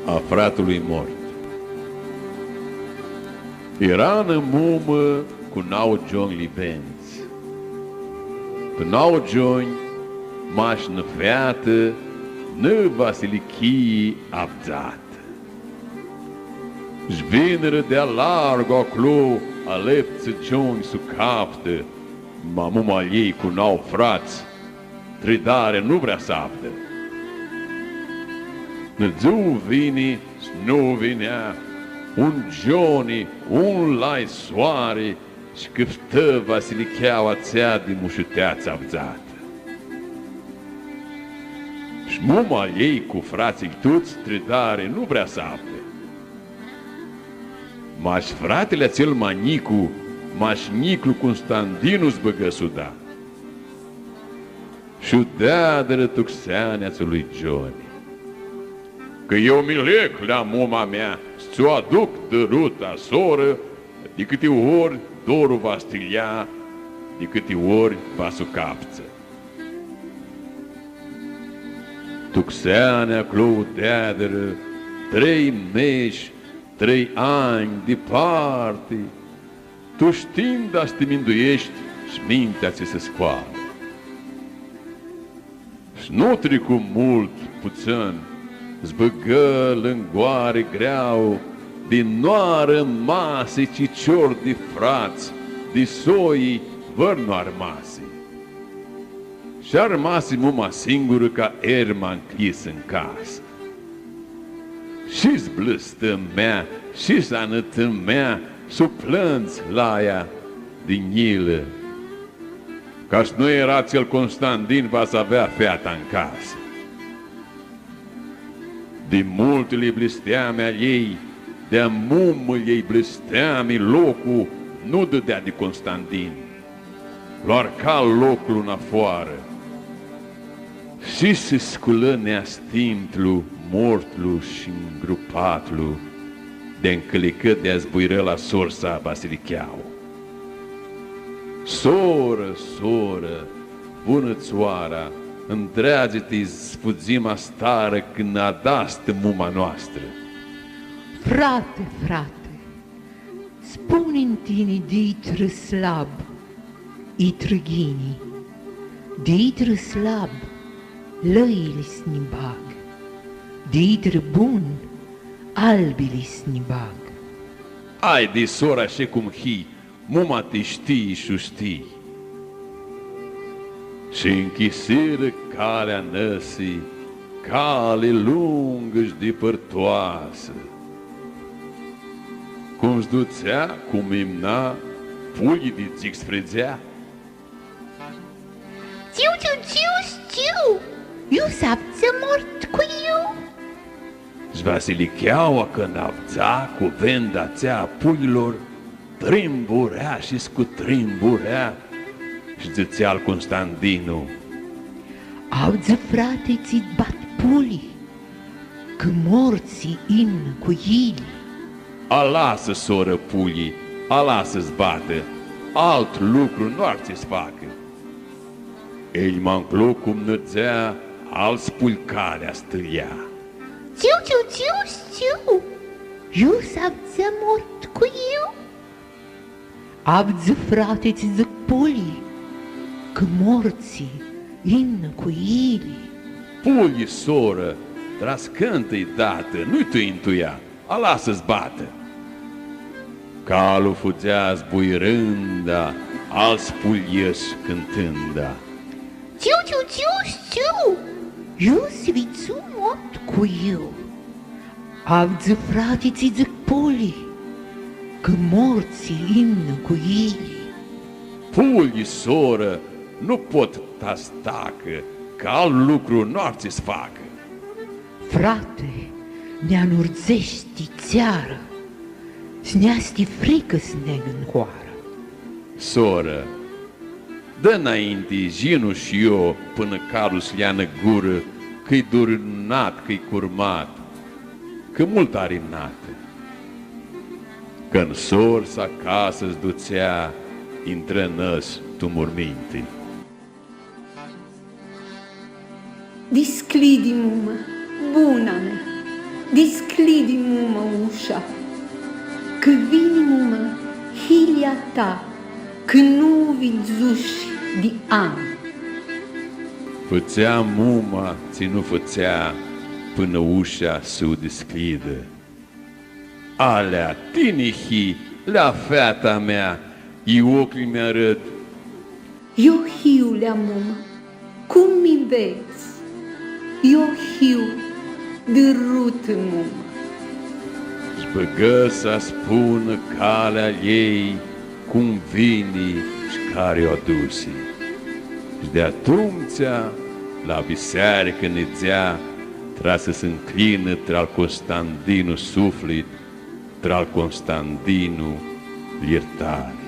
A fratului mort. Era în mumă cu 9 gioni libenți. Pe 9 gioni, mașină feată, nă Vasilichii abzată. Žvinere de-a largo acolo, alepță gioni su captă, mamuma ei cu 9 frați, tridare nu vrea să aptă. Nădziu vini, nu vinea, un gioni, un lai soare, și câftă Vasilicheaua țea din mușuteața abzată. Și muma ei cu frații tuți tridare nu vrea să apte. Maș fratele acel Manicu, maș Niclu Constantinus băgă suda. Și dea de rătuxeaneață lui Gioni. Că eu mi lec la muma mea, ți-o aduc dăruta soră, de câte ori dorul va strilia, de câte ori va sucapță. Tuxeanea cloudeadără, 3 meși, 3 ani departe, tu știind a te minduiești și mintea ți se scoală. Și nu trecu mult, puțin, zbăgă lângoare greau, din noară mase ciciori de frați, de soii vărnu armase. Și armase muma singură ca erma închis în casă. Și-ți blăstămea, și-ți anătămea, s-o plânți la ea din ilă. Ca-și nu era cel Constantin, va să avea feata în casă. De mult le blesteamea ei, de-a mumul ei blesteami locul, nu dădea de Constantin. Luar ca locul în afoară. Și se sculă neastintlu, mortlu și îngrupatlu, de încălică de-a zbuiră la sorsa Vasilicheau. Soră, soră, bună-țoara, îndreagă-te sfuzima stară când adastă muma noastră. Frate, frate, spune-mi tine de-i slab, i ghini, de-i slab, lăile snibag, de-i bun, albile snibag. Ai de sora și cum hi, muma te știi și știi. Și închisiră calea năsii, cale lungă și depărtoasă. Cum-ți duțea, cum imna, pulii de ți sfrăzea. Țiu, țiu, țiu, țiu, eu s-abță mort cu eu. Și Vasilicheaua când avța cu venda țea pulilor, trimburea și scutrimburea și zățea al Constantinu. Auzi, frate, ți bat pulii, că morții in cu ili. Alasă, soră, pulii, alasă-ți bată, alt lucru nu ar ți-ți facă. El mă-nclu cum nățea, alți puli calea stâlia. Țiu, țiu, țiu, țiu, eu s-abță mort cu eu. Auzi, frate, ți zic pulii, că morții in cu ili. Pulii, soră, trascântă-i dată, nu-i tu intuia, alasă-ți bată. Calul fugea zbuirânda, alți puliesi cântânda. Țiu, țiu, țiu, țiu, eu svițu mort cu eu. Auzi, frate, ți zic pulii, că morții in cu ili. spuli, soră, nu pot ta stacă, că alt lucru n-ar ți-ți facă. Frate, ne anurzești țeară, s-neasti frică să ne înhoară. Soră, dă înainte Jinu și eu până calul să leană gură, că-i durnat, că-i curmat, că mult are imnată. Că-n sors acasă-ți duțea, intră năs tu morminte. Disclidi, mumă, buna mea, disclidi, mumă, ușa, că vini, mumă, hilia ta, că nu vizuși de ani. Fățea muma, ți nu fățea, până ușa s-o deschidă. Alea, tinihi, la fata mea, i ochii mi-arăt. Eu hiulea, mumă, cum mi vezi? Eu hiu de rută, mumă. Și băgă să spună calea ei, cum vini și care o dusi. Și de atunci, la biserică nedzea, tra să se înclină tra-l Constantinu suflet, tra-l Constantinu iertare.